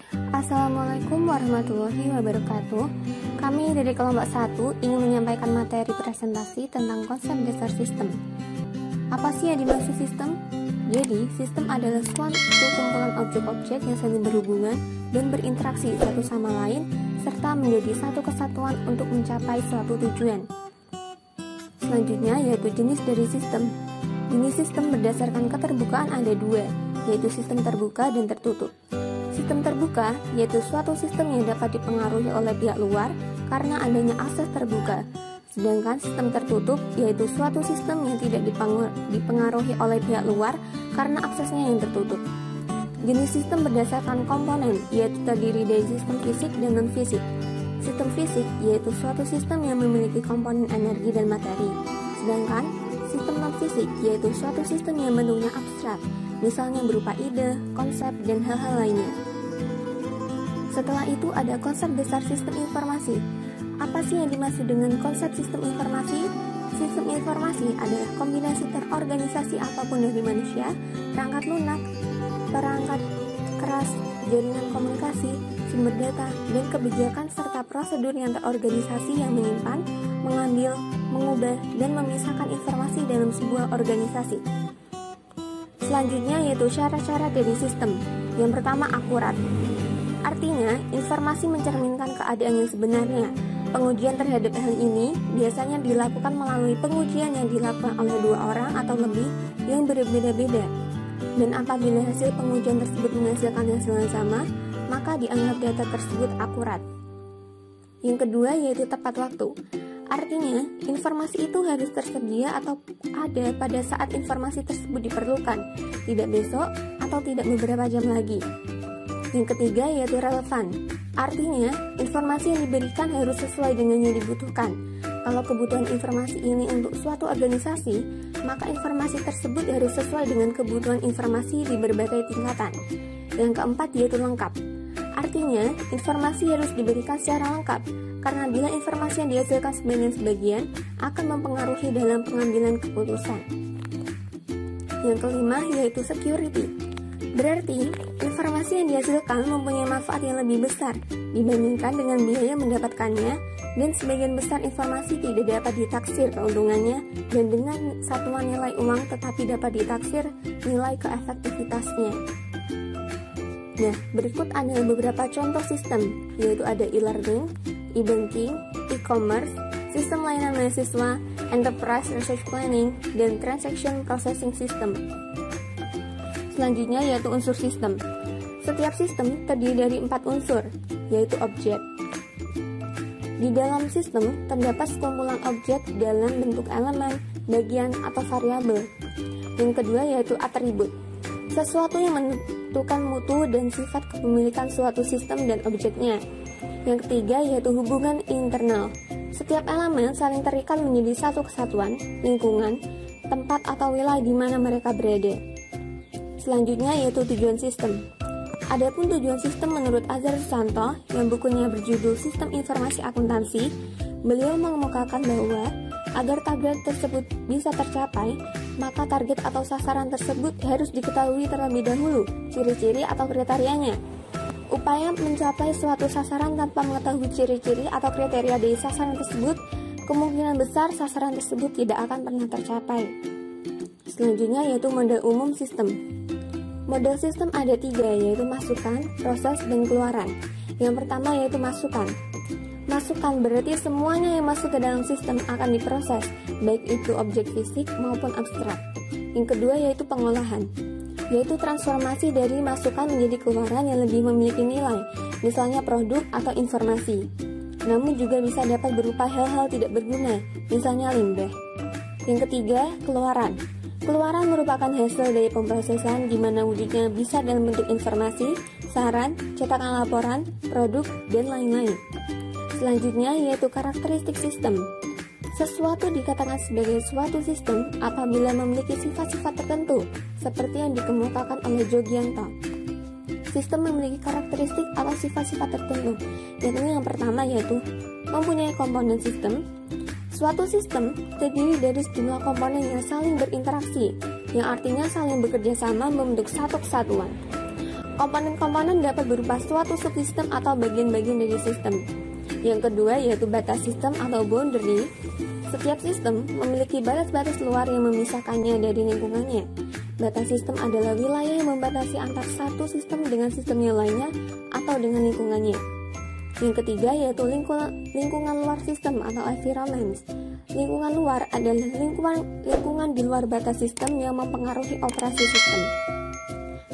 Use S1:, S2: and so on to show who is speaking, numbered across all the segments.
S1: Assalamualaikum warahmatullahi wabarakatuh. Kami dari kelompok 1 ingin menyampaikan materi presentasi tentang konsep dasar sistem. Apa sih yang dimaksud sistem? Jadi, sistem adalah suatu kumpulan objek-objek yang saling berhubungan dan berinteraksi satu sama lain, serta menjadi satu kesatuan untuk mencapai suatu tujuan. Selanjutnya yaitu jenis dari sistem. Jenis sistem berdasarkan keterbukaan ada dua, yaitu sistem terbuka dan tertutup. Sistem terbuka yaitu suatu sistem yang dapat dipengaruhi oleh pihak luar karena adanya akses terbuka. Sedangkan sistem tertutup yaitu suatu sistem yang tidak dipengaruhi oleh pihak luar karena aksesnya yang tertutup. Jenis sistem berdasarkan komponen yaitu terdiri dari sistem fisik dan non-fisik. Sistem fisik yaitu suatu sistem yang memiliki komponen energi dan materi. Sedangkan sistem non-fisik yaitu suatu sistem yang bentuknya abstrak, misalnya berupa ide, konsep, dan hal-hal lainnya. Setelah itu ada konsep dasar sistem informasi. Apa sih yang dimaksud dengan konsep sistem informasi? Sistem informasi adalah kombinasi terorganisasi apapun dari manusia, perangkat lunak, perangkat keras, jaringan komunikasi, sumber data, dan kebijakan serta prosedur yang terorganisasi yang menyimpan, mengambil, mengubah, dan memisahkan informasi dalam sebuah organisasi. Selanjutnya yaitu syarat-syarat dari sistem. Yang pertama, akurat. Artinya, informasi mencerminkan keadaan yang sebenarnya. Pengujian terhadap hal ini biasanya dilakukan melalui pengujian yang dilakukan oleh dua orang atau lebih yang berbeda-beda. Dan apabila hasil pengujian tersebut menghasilkan hasil yang sama, maka dianggap data tersebut akurat. Yang kedua yaitu tepat waktu. Artinya, informasi itu harus tersedia atau ada pada saat informasi tersebut diperlukan, tidak besok atau tidak beberapa jam lagi. Yang ketiga yaitu relevan. Artinya, informasi yang diberikan harus sesuai dengan yang dibutuhkan. Kalau kebutuhan informasi ini untuk suatu organisasi, maka informasi tersebut harus sesuai dengan kebutuhan informasi di berbagai tingkatan. Yang keempat yaitu lengkap. Artinya, informasi harus diberikan secara lengkap, karena bila informasi yang dihasilkan sebagian-sebagian akan mempengaruhi dalam pengambilan keputusan. Yang kelima yaitu security. Berarti, informasi yang dihasilkan mempunyai manfaat yang lebih besar dibandingkan dengan biaya mendapatkannya, dan sebagian besar informasi tidak dapat ditaksir keuntungannya, dan dengan satuan nilai uang tetapi dapat ditaksir nilai keefektivitasnya. Nah, berikut adalah beberapa contoh sistem, yaitu ada e-learning, e-banking, e-commerce, sistem layanan mahasiswa, enterprise research planning, dan transaction processing system. Selanjutnya yaitu unsur sistem. Setiap sistem terdiri dari 4 unsur, yaitu objek. Di dalam sistem terdapat sekumpulan objek dalam bentuk elemen, bagian, atau variabel. Yang kedua yaitu atribut. Sesuatu yang menentukan mutu dan sifat kepemilikan suatu sistem dan objeknya. Yang ketiga yaitu hubungan internal. Setiap elemen saling terikat menjadi satu kesatuan, lingkungan, tempat atau wilayah di mana mereka berada. Selanjutnya yaitu tujuan sistem. Adapun tujuan sistem menurut Azhar Susanto yang bukunya berjudul Sistem Informasi Akuntansi, beliau mengemukakan bahwa agar target tersebut bisa tercapai, maka target atau sasaran tersebut harus diketahui terlebih dahulu, ciri-ciri atau kriterianya. Upaya mencapai suatu sasaran tanpa mengetahui ciri-ciri atau kriteria dari sasaran tersebut, kemungkinan besar sasaran tersebut tidak akan pernah tercapai. Selanjutnya yaitu model umum sistem. Model sistem ada 3, yaitu masukan, proses, dan keluaran. Yang pertama yaitu masukan. Masukan berarti semuanya yang masuk ke dalam sistem akan diproses, baik itu objek fisik maupun abstrak. Yang kedua yaitu pengolahan, yaitu transformasi dari masukan menjadi keluaran yang lebih memiliki nilai, misalnya produk atau informasi. Namun juga bisa dapat berupa hal-hal tidak berguna, misalnya limbah. Yang ketiga, keluaran. Keluaran merupakan hasil dari pemrosesan di mana wujudnya bisa dalam bentuk informasi, saran, cetakan laporan, produk, dan lain-lain. Selanjutnya yaitu karakteristik sistem. Sesuatu dikatakan sebagai suatu sistem apabila memiliki sifat-sifat tertentu, seperti yang dikemukakan oleh Jogianto. Sistem memiliki karakteristik atau sifat-sifat tertentu, yaitu yang pertama yaitu mempunyai komponen sistem. Suatu sistem terdiri dari sejumlah komponen yang saling berinteraksi, yang artinya saling bekerja sama membentuk satu kesatuan. Komponen-komponen dapat berupa suatu subsistem atau bagian-bagian dari sistem. Yang kedua yaitu batas sistem atau boundary. Setiap sistem memiliki batas-batas luar yang memisahkannya dari lingkungannya. Batas sistem adalah wilayah yang membatasi antar satu sistem dengan sistem yang lainnya atau dengan lingkungannya. Yang ketiga yaitu lingkungan luar sistem atau environment. Lingkungan luar adalah lingkungan di luar batas sistem yang mempengaruhi operasi sistem.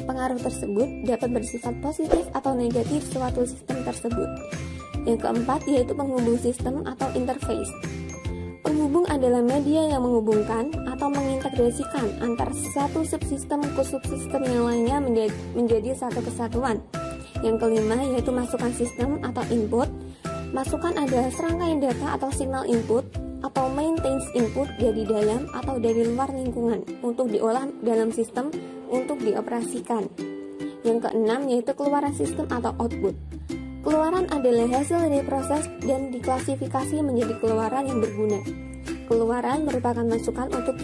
S1: Pengaruh tersebut dapat bersifat positif atau negatif suatu sistem tersebut. Yang keempat yaitu penghubung sistem atau interface. Penghubung adalah media yang menghubungkan atau mengintegrasikan antar satu subsistem ke subsistem yang lainnya menjadi satu kesatuan. Yang kelima yaitu masukan sistem atau input. Masukan adalah serangkaian data atau signal input atau maintains input dari dalam atau dari luar lingkungan untuk diolah dalam sistem untuk dioperasikan. Yang keenam yaitu keluaran sistem atau output. Keluaran adalah hasil dari proses dan diklasifikasi menjadi keluaran yang berguna. Keluaran merupakan masukan untuk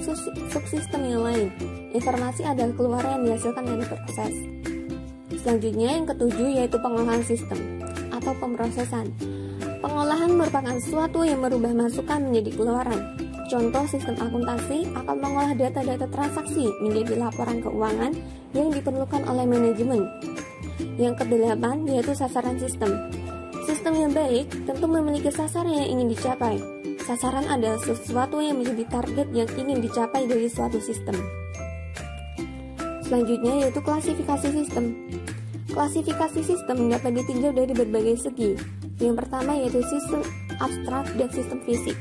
S1: subsistem yang lain. Informasi adalah keluaran yang dihasilkan dari proses. Selanjutnya yang ketujuh yaitu pengolahan sistem atau pemrosesan. Pengolahan merupakan sesuatu yang merubah masukan menjadi keluaran. Contoh sistem akuntansi akan mengolah data-data transaksi menjadi laporan keuangan yang diperlukan oleh manajemen. Yang kedelapan yaitu sasaran sistem. Sistem yang baik tentu memiliki sasaran yang ingin dicapai. Sasaran adalah sesuatu yang menjadi target yang ingin dicapai dari suatu sistem. Selanjutnya yaitu klasifikasi sistem. Klasifikasi sistem dapat ditinjau dari berbagai segi. Yang pertama yaitu sistem abstrak dan sistem fisik.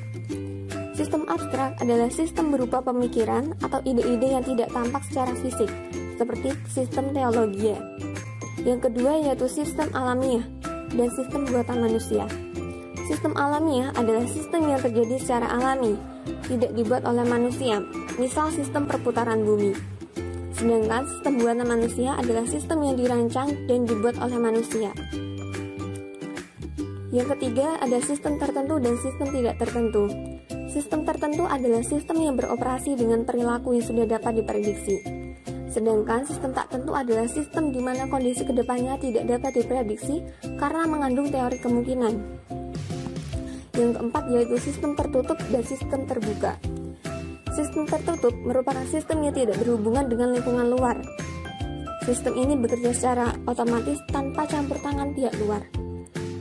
S1: Sistem abstrak adalah sistem berupa pemikiran atau ide-ide yang tidak tampak secara fisik, seperti sistem teologi. Yang kedua yaitu sistem alamiah dan sistem buatan manusia. Sistem alamiah adalah sistem yang terjadi secara alami, tidak dibuat oleh manusia, misal sistem perputaran bumi. Sedangkan sistem buatan manusia adalah sistem yang dirancang dan dibuat oleh manusia. Yang ketiga ada sistem tertentu dan sistem tidak tertentu. Sistem tertentu adalah sistem yang beroperasi dengan perilaku yang sudah dapat diprediksi. Sedangkan sistem tak tentu adalah sistem di mana kondisi kedepannya tidak dapat diprediksi karena mengandung teori kemungkinan. Yang keempat yaitu sistem tertutup dan sistem terbuka. Sistem tertutup merupakan sistem yang tidak berhubungan dengan lingkungan luar. Sistem ini bekerja secara otomatis tanpa campur tangan pihak luar.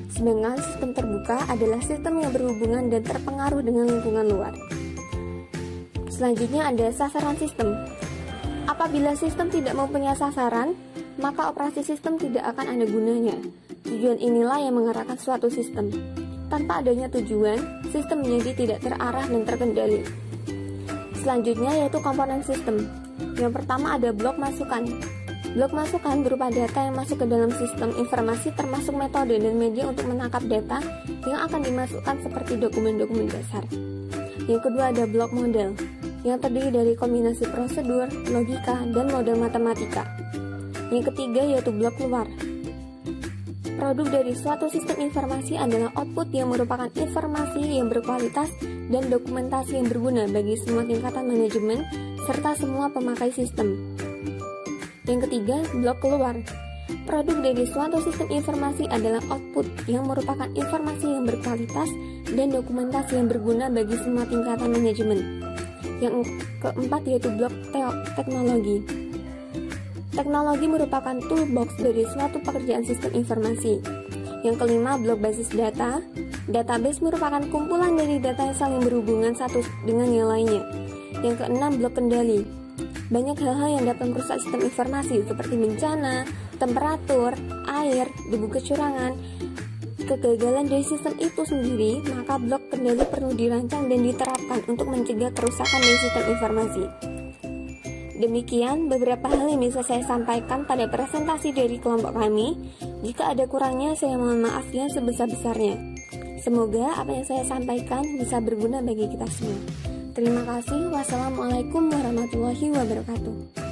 S1: Sedangkan sistem terbuka adalah sistem yang berhubungan dan terpengaruh dengan lingkungan luar. Selanjutnya ada sasaran sistem. Apabila sistem tidak mempunyai sasaran, maka operasi sistem tidak akan ada gunanya. Tujuan inilah yang mengarahkan suatu sistem. Tanpa adanya tujuan, sistem menjadi tidak terarah dan terkendali. Selanjutnya yaitu komponen sistem. Yang pertama ada blok masukan. Blok masukan berupa data yang masuk ke dalam sistem informasi termasuk metode dan media untuk menangkap data yang akan dimasukkan seperti dokumen-dokumen dasar. Yang kedua ada blok model yang terdiri dari kombinasi prosedur, logika, dan model matematika. Yang ketiga yaitu blok luar. Produk dari suatu sistem informasi adalah output yang merupakan informasi yang berkualitas dan dokumentasi yang berguna bagi semua tingkatan manajemen serta semua pemakai sistem. Yang ketiga, blok keluar. Produk dari suatu sistem informasi adalah output yang merupakan informasi yang berkualitas dan dokumentasi yang berguna bagi semua tingkatan manajemen. Yang keempat yaitu blok teknologi. Teknologi merupakan toolbox dari suatu pekerjaan sistem informasi. Yang kelima, blok basis data. Database merupakan kumpulan dari data yang saling berhubungan satu dengan yang lainnya. Yang keenam, blok kendali. Banyak hal-hal yang dapat merusak sistem informasi seperti bencana, temperatur, air, debu kecurangan, kegagalan dari sistem itu sendiri, maka blok kendali perlu dirancang dan diterapkan untuk mencegah kerusakan dari sistem informasi. Demikian beberapa hal yang bisa saya sampaikan pada presentasi dari kelompok kami. Jika ada kurangnya, saya mohon maaf yang sebesar-besarnya. Semoga apa yang saya sampaikan bisa berguna bagi kita semua. Terima kasih. Wassalamualaikum warahmatullahi wabarakatuh.